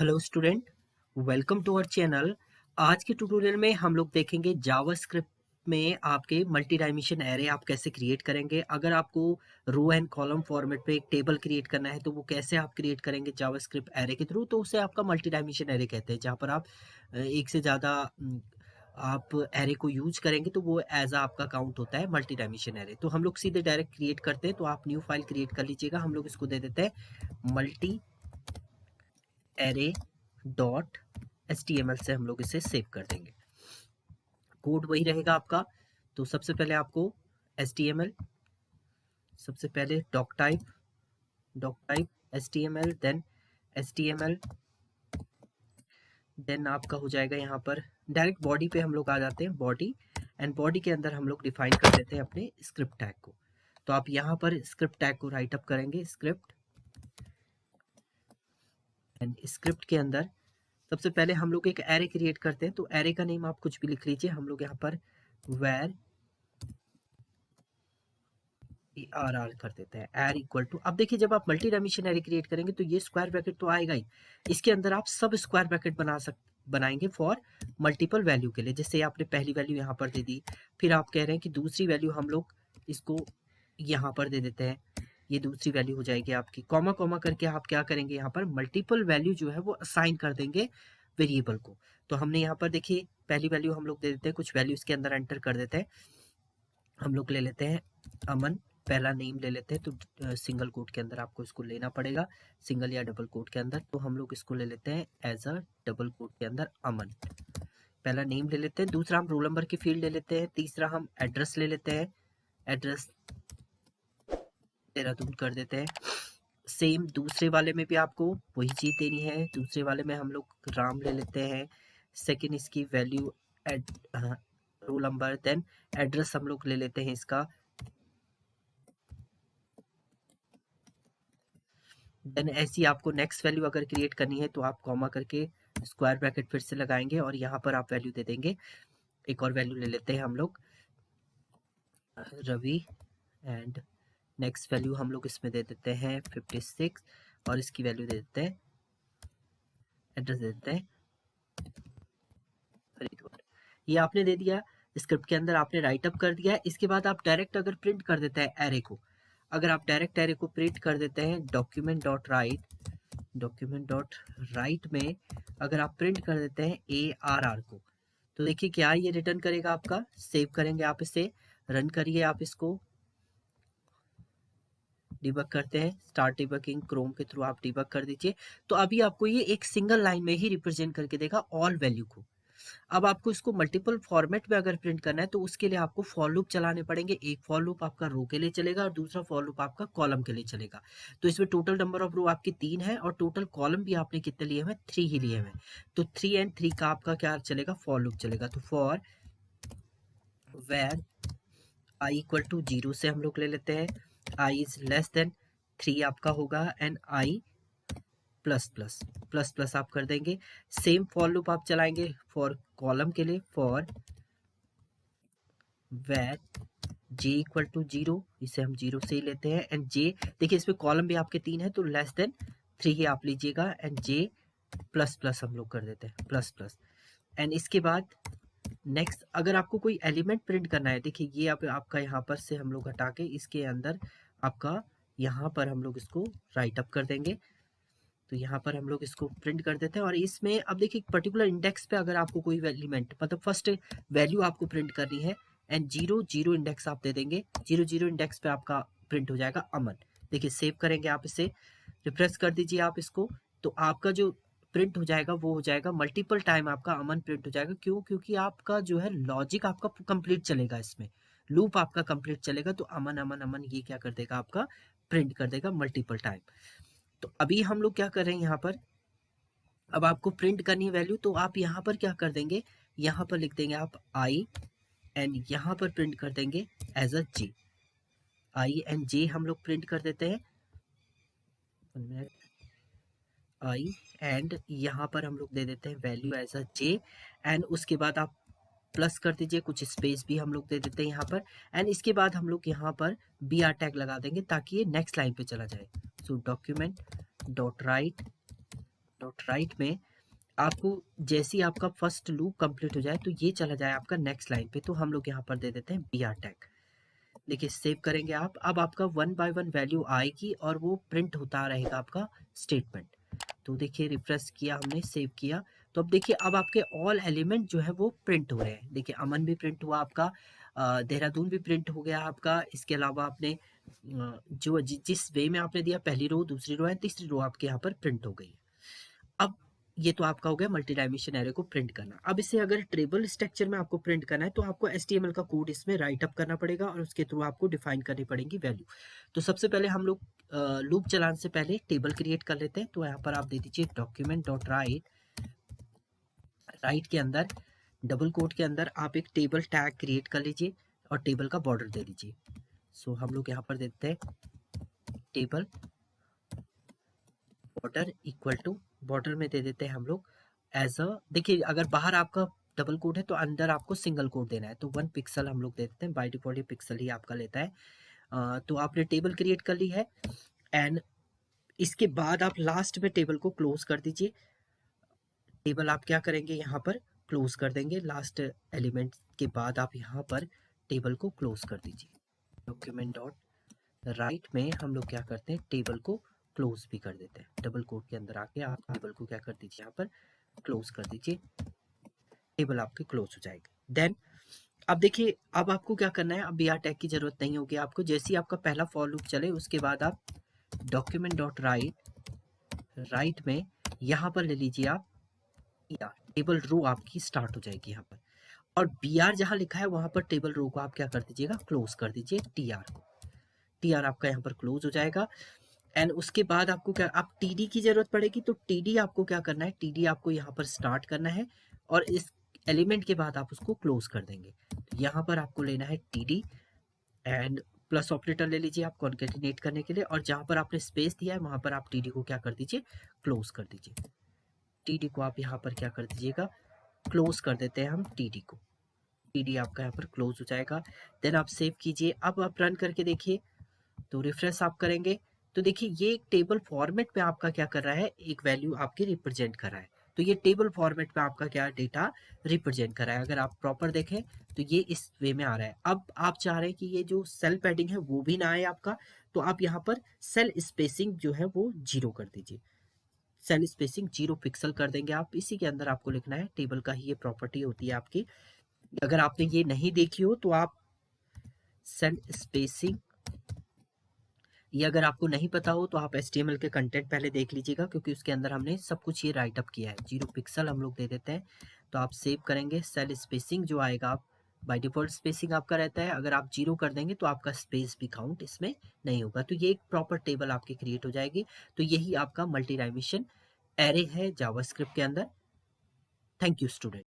Hello student, welcome to our channel. आज के tutorial में हम लोग देखेंगे जावास्क्रिप्ट में आपके मल्टी डायमेंशन एरे आप कैसे क्रिएट करेंगे। अगर आपको रो एंड कॉलम फॉर्मेट पे एक टेबल क्रिएट करना है तो वो कैसे आप क्रिएट करेंगे जावास्क्रिप्ट एरे के थ्रू, तो उसे आपका मल्टी डायमेंशन एरे कहते हैं। जहाँ पर आप एक से ज़्यादा आप एरे को यूज करेंगे तो वो एज आपका काउंट होता है मल्टी डायमेंशन एरे। तो हम लोग सीधे डायरेक्ट क्रिएट करते हैं, तो आप न्यू फाइल क्रिएट कर लीजिएगा। हम लोग इसको दे देते हैं मल्टी एरे डॉट HTML से हम लोग इसे सेव कर देंगे। कोड वही रहेगा आपका। तो सबसे पहले आपको HTML, सबसे पहले doctype HTML, then HTML, then आपका हो जाएगा यहाँ पर डायरेक्ट बॉडी पे हम लोग आ जाते हैं, बॉडी। एंड बॉडी के अंदर हम लोग डिफाइन कर देते हैं अपने स्क्रिप्ट टैग को। तो आप यहाँ पर स्क्रिप्ट टैग को राइट अप करेंगे, स्क्रिप्ट। एंड स्क्रिप्ट के अंदर सबसे पहले हम लोग एक एरे क्रिएट करते हैं, तो एरे का नेम आप कुछ भी लिख लीजिए। हम लोग यहाँ पर वेर आर कर देते हैं, एर इक्वल टू। अब देखिए, जब आप मल्टी डायमेंशन एरे क्रिएट करेंगे तो ये स्क्वायर ब्रैकेट तो आएगा ही, इसके अंदर आप सब स्क्वायर ब्रैकेट बनाएंगे फॉर मल्टीपल वैल्यू के लिए। जैसे आपने पहली वैल्यू यहाँ पर दे दी, फिर आप कह रहे हैं कि दूसरी वैल्यू हम लोग इसको यहाँ पर दे देते हैं, ये दूसरी वैल्यू हो जाएगी आपकी। कॉमा कॉमा करके आप क्या करेंगे, यहाँ पर मल्टीपल वैल्यू जो है वो असाइन कर देंगे वेरिएबल को। तो हमने यहाँ पर देखिए पहली वैल्यू हम लोग दे देते हैं, कुछ वैल्यू इसके अंदर एंटर कर देते हैं। हम लोग ले लेते हैं अमन, पहला नेम ले लेते हैं। तो सिंगल कोट के अंदर आपको इसको लेना पड़ेगा, सिंगल या डबल कोट के अंदर। तो हम लोग इसको ले लेते हैं एज अ डबल कोट के अंदर अमन, पहला नेम ले लेते हैं। दूसरा हम रोल नंबर की फील्ड ले लेते हैं। तीसरा हम एड्रेस ले लेते हैं, एड्रेस देहरादून कर देते हैं। सेम दूसरे वाले में भी आपको वही चीज़ देनी है। दूसरे वाले में हम लोग राम ले लेते हैं। सेकंड इसकी value add roll number, then address हम लोग ले लेते हैं इसका। देन ऐसी आपको नेक्स्ट वैल्यू अगर क्रिएट करनी है तो आप कॉमा करके स्क्वायर ब्रैकेट फिर से लगाएंगे और यहाँ पर आप वैल्यू दे देंगे। एक और वैल्यू ले लेते हैं हम लोग रवि, एंड नेक्स्ट वैल्यू हम लोग इसमें दे देते हैं 56, और इसकी वैल्यू दे देते हैं, एड्रेस दे देते हैं हरिद्वार। ये आपने दे दिया, स्क्रिप्ट के अंदर आपने राइट अप कर दिया है। इसके बाद आप डायरेक्ट अगर प्रिंट कर देते हैं एरे को, अगर आप डायरेक्ट एरे को प्रिंट कर देते हैं डॉक्यूमेंट डॉट राइट में अगर आप प्रिंट कर देते हैं ARR को, तो देखिए क्या ये रिटर्न करेगा आपका। सेव करेंगे आप इसे, रन करिए आप इसको, डिबग करते हैं। स्टार्ट डिबगिंग क्रोम के थ्रू आप डिबग कर दीजिए। तो अभी आपको ये एक सिंगल लाइन में ही रिप्रेजेंट करके देगा ऑल वैल्यू को। अब आपको इसको मल्टीपल फॉर्मेट में अगर प्रिंट करना है तो उसके लिए आपको फॉर लूप चलाने पड़ेंगे। एक फॉर लूप आपका रो के लिए चलेगा और दूसरा फॉर लूप आपका कॉलम के लिए चलेगा। तो इसमें टोटल नंबर ऑफ रो आपके 3 है और टोटल कॉलम भी आपने कितने लिए हैं, 3 ही लिए हैं। तो 3 एंड 3 का आपका क्या चलेगा, फॉर लूप चलेगा। तो for var i equal to 0 से हम लोग ले लेते हैं, आई इज लेस देन 3 आपका होगा, and I plus plus plus plus आप कर देंगे। सेम फॉर लूप आप चलाएंगे फॉर कॉलम के लिए, for where j equal to 0, इसे हम 0 से ही लेते हैं। एंड जे देखिए इसमें कॉलम भी आपके 3 है तो लेस देन 3 ही आप लीजिएगा। एंड जे प्लस प्लस हम लोग कर देते हैं, प्लस प्लस। एंड इसके बाद नेक्स्ट अगर आपको कोई एलिमेंट प्रिंट करना है, देखिए ये आपका यहाँ पर से हम लोग हटा के इसके अंदर आपका यहाँ पर हम लोग इसको राइट अप कर देंगे। तो यहाँ पर हम लोग इसको प्रिंट कर देते हैं। और इसमें अब देखिए पर्टिकुलर इंडेक्स पे अगर आपको कोई एलिमेंट मतलब फर्स्ट वैल्यू आपको प्रिंट करनी है, एंड 0 इंडेक्स आप दे देंगे। 0 इंडेक्स पे आपका प्रिंट हो जाएगा अमन। देखिए सेव करेंगे आप इसे, रिफ्रेश कर दीजिए आप इसको, तो आपका जो प्रिंट हो जाएगा वो हो जाएगा मल्टीपल टाइम आपका अमन प्रिंट हो जाएगा। क्यों? क्योंकि आपका जो है लॉजिक आपका कंप्लीट चलेगा, इसमें लूप आपका कंप्लीट चलेगा। तो अमन अमन अमन ये क्या कर देगा, आपका प्रिंट कर देगा मल्टीपल टाइम। तो अभी हम लोग क्या कर रहे हैं यहाँ पर, अब आपको प्रिंट करनी है वैल्यू, तो आप यहाँ पर क्या कर देंगे, यहाँ पर लिख देंगे आप आई, एंड यहाँ पर प्रिंट कर देंगे as a J. I and जे हम लोग प्रिंट कर देते हैं, आई, एंड यहाँ पर हम लोग दे देते हैं value as a j. And उसके बाद आप प्लस कर दीजिए, कुछ स्पेस भी हम लोग दे देते हैं यहाँ पर। एंड इसके बाद हम लोग यहाँ पर BR टैग लगा देंगे ताकि ये नेक्स्ट लाइन पे चला जाए। So document dot write dot write में आपको जैसे ही आपका फर्स्ट लूप कंप्लीट हो जाए तो ये चला जाए आपका नेक्स्ट लाइन पे, तो हम लोग यहाँ पर दे देते हैं br टैग। देखिए सेव करेंगे आप, अब आपका 1 बाय 1 वैल्यू आएगी और वो प्रिंट होता रहेगा आपका स्टेटमेंट। तो देखिए रिफ्रेश किया हमने, सेव किया, तो अब देखिए अब आपके ऑल एलिमेंट जो है वो प्रिंट हो रहे हैं। देखिए अमन भी प्रिंट हुआ आपका, देहरादून भी प्रिंट हो गया आपका। इसके अलावा आपने जो जिस वे में आपने दिया, पहली रो, दूसरी रो एंड तीसरी रो आपके यहाँ पर प्रिंट हो गई है। अब ये तो आपका हो गया मल्टी डायमेंशन एरे को प्रिंट करना। अब इसे अगर टेबल स्ट्रक्चर में आपको प्रिंट करना है तो आपको HTML का कोड इसमें राइट अप करना पड़ेगा और उसके थ्रू आपको डिफाइन करनी पड़ेगी वैल्यू। तो सबसे पहले हम लोग लूप चलाने से पहले टेबल क्रिएट कर लेते हैं। तो यहाँ पर आप दे दीजिए डॉक्यूमेंट डॉट राइट, राइट के अंदर डबल कोट के अंदर आप एक टेबल टैग क्रिएट कर लीजिए और टेबल का बॉर्डर दे दीजिए। सो हम लोग यहाँ पर देते हैं table border equal to, border में दे देते हैं हम लोग एज अ, देखिए अगर बाहर आपका डबल कोट है तो अंदर आपको सिंगल कोट देना है, तो 1 पिक्सल हम लोग दे देते हैं। बाय डिफॉल्ट ये पिक्सल ही आपका लेता है। तो आपने टेबल क्रिएट कर ली है एंड इसके बाद आप लास्ट में टेबल को क्लोज कर दीजिए। टेबल आप क्या करेंगे, यहाँ पर क्लोज कर देंगे। लास्ट एलिमेंट के बाद आप यहाँ पर टेबल को क्लोज कर दीजिए। डॉक्यूमेंट डॉट राइट में हम लोग क्या करते हैं, टेबल को क्लोज भी कर देते हैं। डबल कोट के अंदर आके आप टेबल को क्या कर दीजिए, यहाँ पर क्लोज कर दीजिए। टेबल आपकी क्लोज हो जाएगी। देन अब देखिए अब आपको क्या करना है, अब br टैग की जरूरत नहीं होगी आपको। जैसे ही आपका पहला फॉर लूप चले उसके बाद आप डॉक्यूमेंट डॉट राइट, राइट में यहाँ पर ले लीजिए आप br, टेबल रो आपकी स्टार्ट हो जाएगी यहाँ पर। और br जहाँ लिखा है वहां पर टेबल रो को आप क्या कर दीजिएगा, क्लोज कर दीजिए tr को। tr आपका यहाँ पर क्लोज हो जाएगा। एंड उसके बाद आपको क्या, आप td की जरूरत पड़ेगी तो td आपको क्या करना है, td आपको यहाँ पर स्टार्ट करना है और इस एलिमेंट के बाद आप उसको क्लोज कर देंगे। तो यहाँ पर आपको लेना है td एंड प्लस ऑपरेटर ले लीजिए आप कॉन्केटिनेट करने के लिए, और जहाँ पर आपने स्पेस दिया है वहाँ पर आप td को क्या कर दीजिए, क्लोज कर दीजिए। td को आप यहाँ पर क्या कर दीजिएगा, क्लोज कर देते हैं हम td को। td आपका यहाँ पर क्लोज हो जाएगा। देन आप सेव कीजिए। अब आप रन करके देखिए, तो रिफ्रेश आप करेंगे तो देखिए ये एक टेबल फॉर्मेट में आपका क्या कर रहा है, एक वैल्यू आपकी रिप्रेजेंट कर रहा है। तो ये टेबल फॉर्मेट में आपका क्या डेटा रिप्रेजेंट कर रहा है। अगर आप प्रॉपर देखें तो ये इस वे में आ रहा है। अब आप चाह रहे हैं कि ये जो सेल पैडिंग है वो भी ना आए आपका, तो आप यहाँ पर सेल स्पेसिंग जो है वो 0 कर दीजिए। सेल स्पेसिंग 0 पिक्सल कर देंगे आप। इसी के अंदर आपको लिखना है, टेबल का ही ये प्रॉपर्टी होती है आपकी। अगर आपने ये नहीं देखी हो तो आप सेल स्पेसिंग, ये अगर आपको नहीं पता हो तो आप HTML के कंटेंट पहले देख लीजिएगा, क्योंकि उसके अंदर हमने सब कुछ ये राइट अप किया है। 0 पिक्सल हम लोग दे देते हैं। तो आप सेव करेंगे, सेल स्पेसिंग जो आएगा, आप बाय डिफॉल्ट स्पेसिंग आपका रहता है, अगर आप 0 कर देंगे तो आपका स्पेस भी काउंट इसमें नहीं होगा। तो ये एक प्रॉपर टेबल आपकी क्रिएट हो जाएगी। तो यही आपका मल्टी डायमेंशन एरे है जावास्क्रिप्ट के अंदर। Thank you student.